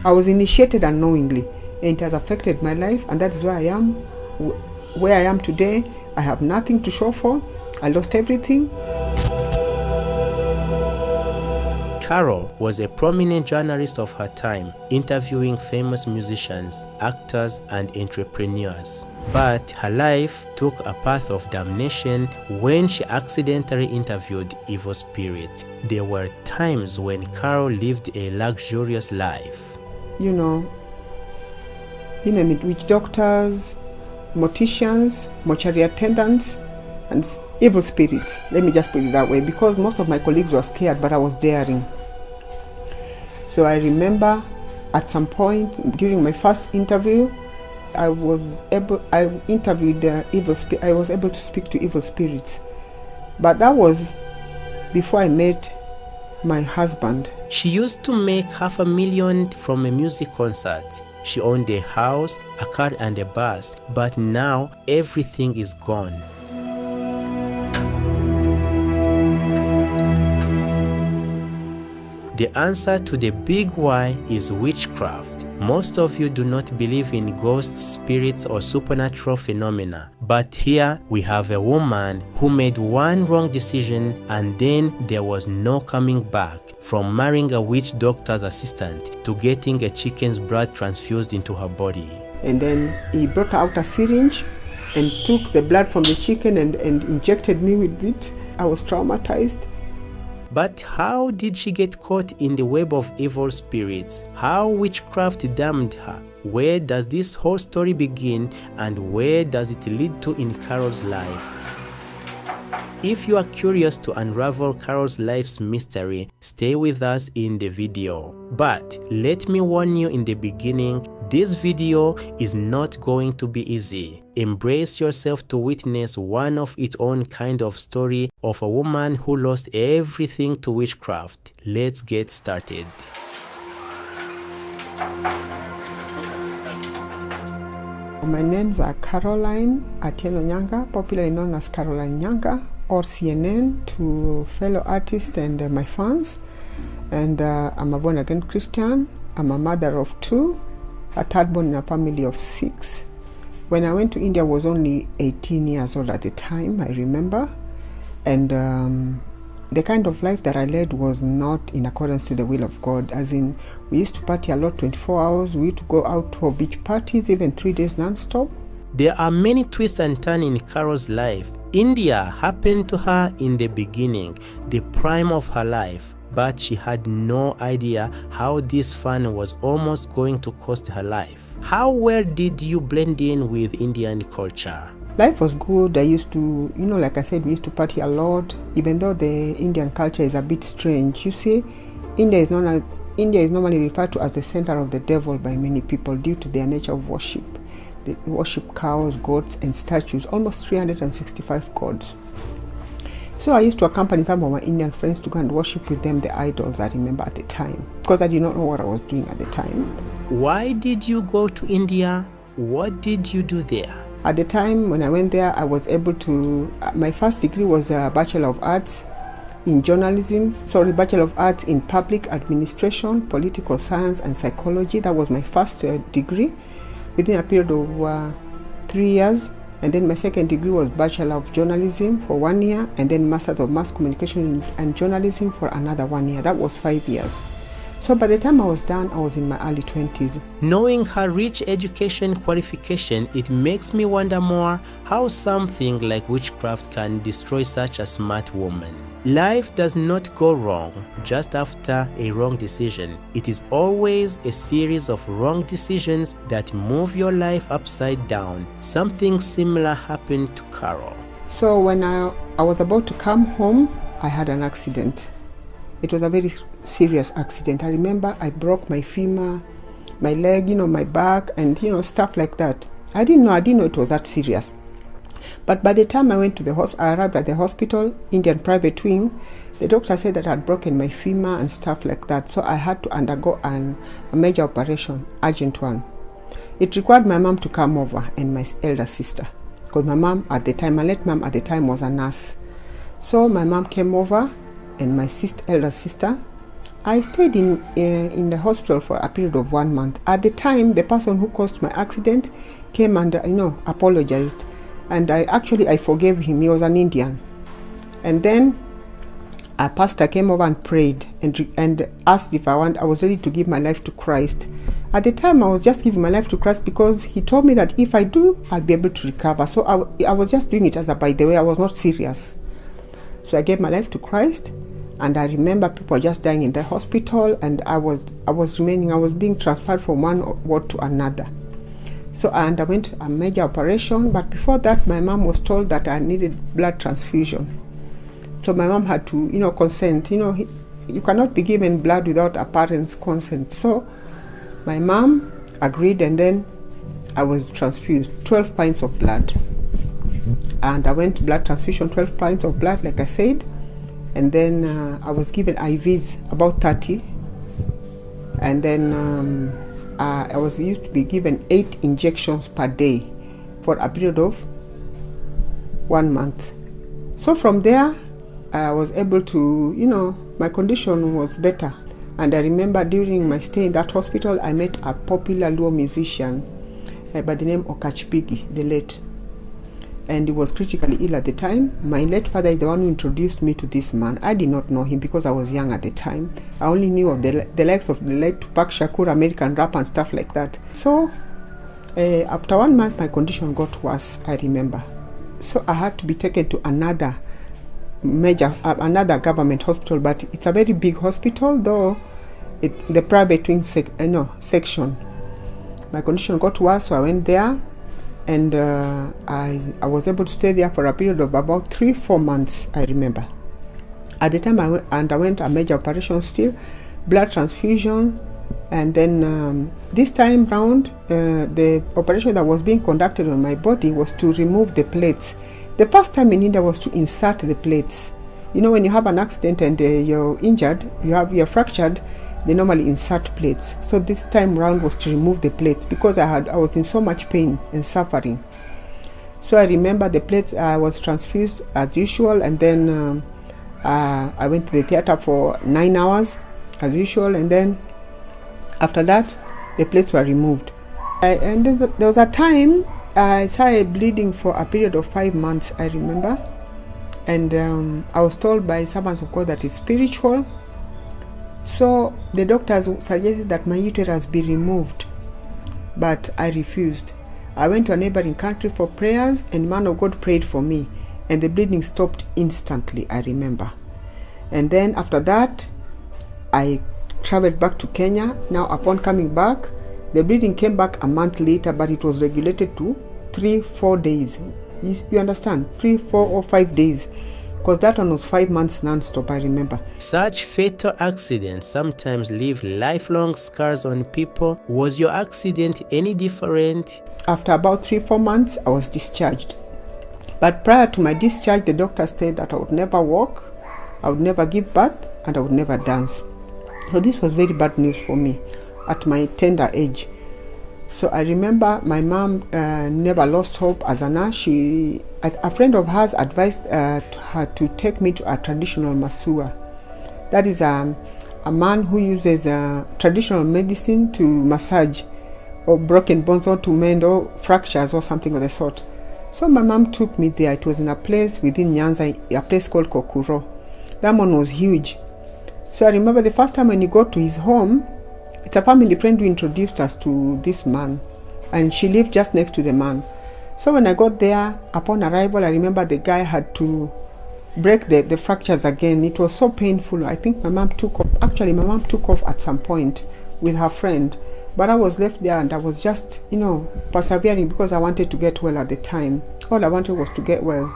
I was initiated unknowingly, and it has affected my life, and that is where I am, where I am today. I have nothing to show for. I lost everything. Carol was a prominent journalist of her time, interviewing famous musicians, actors, and entrepreneurs. But her life took a path of damnation when she accidentally interviewed evil spirits. There were times when Carol lived a luxurious life. You know, witch doctors, morticians, mortuary attendants, and evil spirits. Let me just put it that way, because most of my colleagues were scared, but I was daring. So I remember at some point during my first interview, I was able to speak to evil spirits. But that was before I met my husband. She used to make $500,000 from a music concert. She owned a house, a car, and a bus, but now everything is gone. The answer to the big why is witchcraft. Most of you do not believe in ghosts, spirits, or supernatural phenomena. But here we have a woman who made one wrong decision and then there was no coming back, from marrying a witch doctor's assistant to getting a chicken's blood transfused into her body. And then he brought out a syringe and took the blood from the chicken and injected me with it. I was traumatized. But how did she get caught in the web of evil spirits? How witchcraft damned her? Where does this whole story begin, and where does it lead to in Carol's life? If you are curious to unravel Carol's life's mystery, stay with us in the video. But let me warn you in the beginning, this video is not going to be easy. Embrace yourself to witness one of its own kind of story of a woman who lost everything to witchcraft. Let's get started. My names are Caroline Atieno Nyanga, popularly known as Caroline Nyanga, or CNN to fellow artists and my fans. And I'm a born-again Christian. I'm a mother of 2, a third born in a family of 6. When I went to India, I was only 18 years old at the time, I remember. And the kind of life that I led was not in accordance to the will of God. As in, we used to party a lot, 24 hours. We used to go out for beach parties, even 3 days non-stop. There are many twists and turns in Carol's life. India happened to her in the beginning, the prime of her life, but she had no idea how this fun was almost going to cost her life. How well did you blend in with Indian culture? Life was good. I used to, like I said, we used to party a lot, even though the Indian culture is a bit strange. You see, India is normally referred to as the center of the devil by many people due to their nature of worship. They worship cows, goats, and statues, almost 365 gods. So I used to accompany some of my Indian friends to go and worship with them the idols I remember at the time, because I did not know what I was doing at the time. Why did you go to India? What did you do there? At the time when I went there, I was able to, my first degree was a Bachelor of Arts in Bachelor of Arts in Public Administration, Political Science, and Psychology. That was my first degree within a period of 3 years. And then my second degree was Bachelor of Journalism for 1 year, and then Masters of Mass Communication and Journalism for another 1 year. That was 5 years. So by the time I was done, I was in my early 20s. Knowing her rich education qualification, it makes me wonder more how something like witchcraft can destroy such a smart woman. Life does not go wrong just after a wrong decision. It is always a series of wrong decisions that move your life upside down. Something similar happened to Carol. So when I was about to come home, I had an accident. It was a very serious accident. I remember I broke my femur, my leg, my back, and stuff like that. I didn't know it was that serious. But by the time I arrived at the hospital, Indian private wing, the doctor said that I had broken my femur and stuff like that. So I had to undergo a major operation, urgent one. It required my mom to come over and my elder sister, because my late mom at the time was a nurse. So my mom came over and my elder sister, I stayed in the hospital for a period of 1 month. At the time, the person who caused my accident came and apologized, and I forgave him. He was an Indian, and then a pastor came over and prayed and asked if I was ready to give my life to Christ. At the time, I was just giving my life to Christ because he told me that if I do, I'll be able to recover. So I was just doing it as a by the way. I was not serious. So I gave my life to Christ, and I remember people just dying in the hospital, and I was being transferred from one ward to another. So I underwent a major operation, but before that, my mom was told that I needed blood transfusion. So my mom had to, consent. You cannot be given blood without a parent's consent. So my mom agreed, and then I was transfused 12 pints of blood. And I went to blood transfusion, 12 pints of blood, like I said. And then I was given IVs, about 30. And then I was used to be given 8 injections per day for a period of 1 month. So from there, I was able to, my condition was better. And I remember during my stay in that hospital, I met a popular Luo musician by the name of Okachpigi, the late. And he was critically ill at the time. My late father is the one who introduced me to this man. I did not know him because I was young at the time. I only knew of the likes of the late Tupac Shakur, American rap and stuff like that. So after 1 month, my condition got worse, I remember. So I had to be taken to another government hospital, but it's a very big hospital, though the private wing section. My condition got worse, so I went there, and I was able to stay there for a period of about 3-4 months, I remember. At the time, I underwent a major operation still, blood transfusion, and then this time round, the operation that was being conducted on my body was to remove the plates. The first time in India was to insert the plates. When you have an accident and you're injured, you're fractured, they normally insert plates. So this time round was to remove the plates because I was in so much pain and suffering. So I remember the plates, I was transfused as usual, and then I went to the theater for 9 hours as usual, and then after that, the plates were removed. And then there was a time I started bleeding for a period of 5 months, I remember. And I was told by servants of God that it's spiritual. So the doctors suggested that my uterus be removed, but I refused. I went to a neighboring country for prayers, and man of God prayed for me, and the bleeding stopped instantly, I remember. And then after that, I traveled back to Kenya. Now upon coming back, the bleeding came back a month later, but it was regulated to 3-4 days. You understand? 3, 4, or 5 days. Because that one was 5 months non-stop, I remember. Such fatal accidents sometimes leave lifelong scars on people. Was your accident any different? After about 3-4 months, I was discharged. But prior to my discharge, the doctor said that I would never walk, I would never give birth, and I would never dance. So this was very bad news for me at my tender age. So I remember my mom never lost hope as a nurse. A friend of hers advised her to take me to a traditional masua. That is a man who uses traditional medicine to massage or broken bones or to mend or fractures or something of the sort. So my mom took me there. It was in a place within Nyanza, a place called Kokuro. That one was huge. So I remember the first time when you go to his home, it's a family friend who introduced us to this man, and she lived just next to the man. So when I got there, upon arrival, I remember the guy had to break the fractures again. It was so painful. I think my mom took off. Actually, my mom took off at some point with her friend, but I was left there, and I was just, persevering because I wanted to get well at the time. All I wanted was to get well.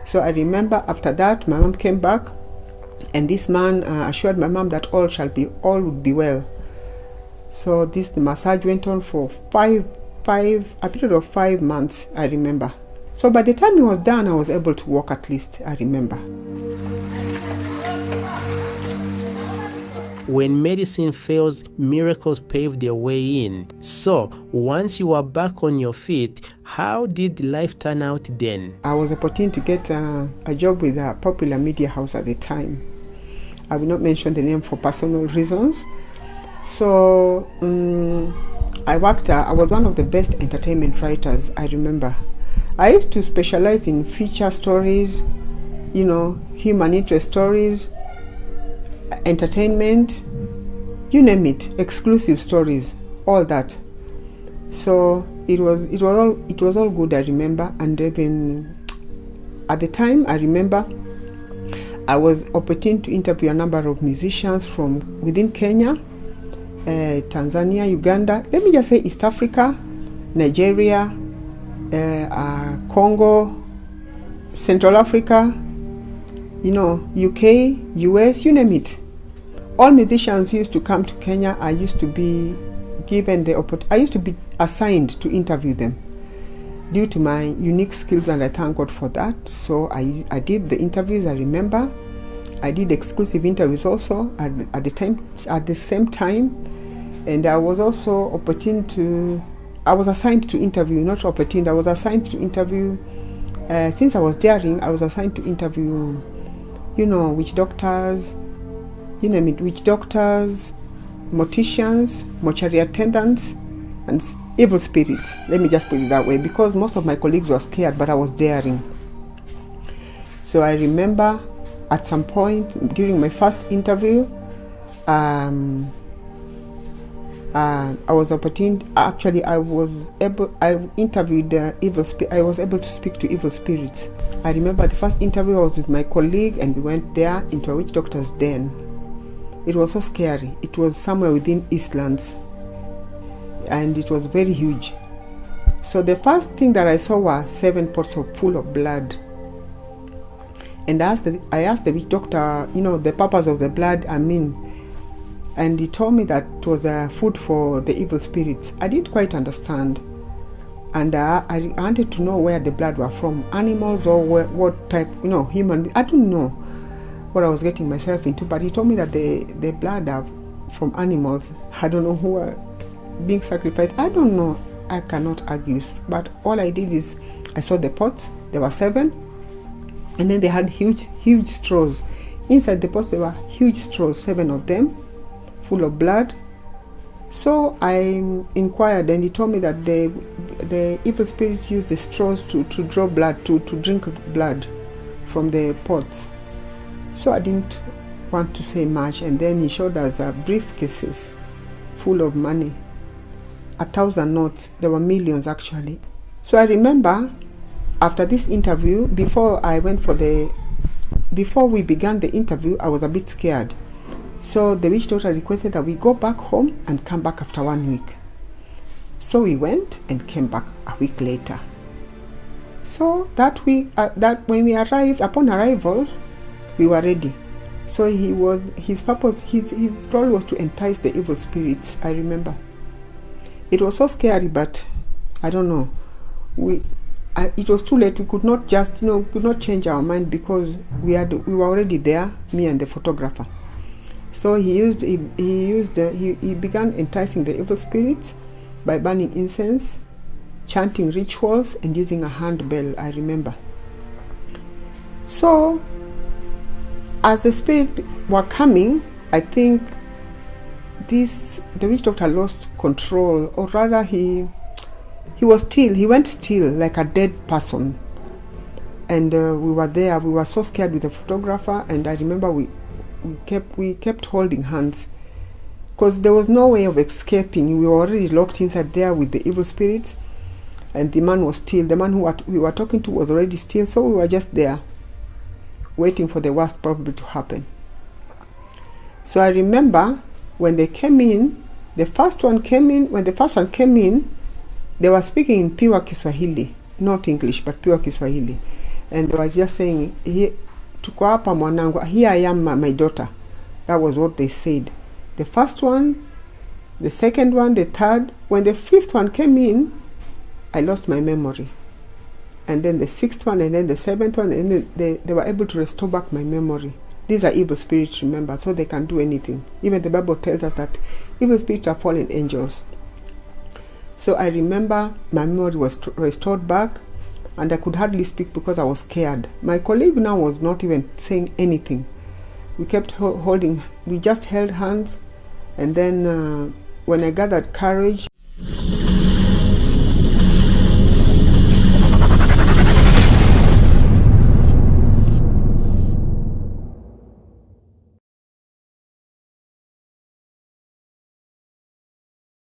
So I remember after that, my mom came back, and this man assured my mom that all would be well. So the massage went on for a period of 5 months, I remember. So by the time it was done, I was able to walk at least, I remember. When medicine fails, miracles pave their way in. So once you were back on your feet, how did life turn out then? I was opportune to get a job with a popular media house at the time. I will not mention the name for personal reasons. So I was one of the best entertainment writers, I remember. I used to specialize in feature stories, human interest stories, entertainment, you name it, exclusive stories, all that. So it was all good, I remember. And even at the time, I remember I was opportune to interview a number of musicians from within Kenya, Tanzania, Uganda, let me just say East Africa, Nigeria, Congo, Central Africa, UK, US, you name it. All musicians used to come to Kenya. I used to be given the opportunity. I used to be assigned to interview them due to my unique skills, and I thank God for that. So I did the interviews, I remember. I did exclusive interviews also at the same time. And I was also I was assigned to interview, not opportunity, I was assigned to interview, since I was daring, I was assigned to interview, witch doctors, witch doctors, morticians, mortuary attendants, and evil spirits. Let me just put it that way, because most of my colleagues were scared, but I was daring. So I remember at some point during my first interview, I was opportune. Actually, I interviewed I was able to speak to evil spirits. I remember the first interview I was with my colleague, and we went there into a witch doctor's den. It was so scary. It was somewhere within Eastlands, and it was very huge. So the first thing that I saw were 7 pots full of blood. And I asked the witch doctor, the purpose of the blood, and he told me that it was food for the evil spirits. I didn't quite understand. And I wanted to know where the blood were from, animals or what type, human. I didn't know what I was getting myself into, but he told me that the blood are from animals. I don't know who are being sacrificed. I don't know. I cannot argue. But all I did is I saw the pots. There were 7. And then they had huge straws. Inside the pots there were huge straws, 7 of them, full of blood. So I inquired, and he told me that the evil spirits use the straws to draw blood, to drink blood from the pots. So I didn't want to say much, and then he showed us briefcases full of money, 1,000 notes. There were millions actually. So I remember after this interview, before we began the interview, I was a bit scared. So the witch doctor requested that we go back home and come back after 1 week. So we went and came back a week later. So that week, when we arrived, upon arrival, we were ready. So his role was to entice the evil spirits. I remember. It was so scary, but I don't know. It was too late. We could not just, could not change our mind, because we were already there, me and the photographer. So he began enticing the evil spirits by burning incense, chanting rituals, and using a handbell, I remember. So as the spirits were coming, I think the witch doctor lost control, or rather he went still like a dead person. And we were there. We were so scared with the photographer, and I remember we kept holding hands, because there was no way of escaping. We were already locked inside there with the evil spirits, and the man was still. The man who we were talking to was already still, so we were just there waiting for the worst probably to happen. So I remember when they came in, when the first one came in, they were speaking in pure Kiswahili, not English, but pure Kiswahili. And they was just saying, tuko hapa mwanangu, here I am, my daughter. That was what they said. The first one, the second one, the third. When the 5th one came in, I lost my memory. And then the 6th one, and then the 7th one, and then they were able to restore back my memory. These are evil spirits, remember, so they can do anything. Even the Bible tells us that evil spirits are fallen angels. So I remember my memory was restored back, and I could hardly speak because I was scared. My colleague now was not even saying anything. We kept holding, we just held hands, and then when I gathered courage,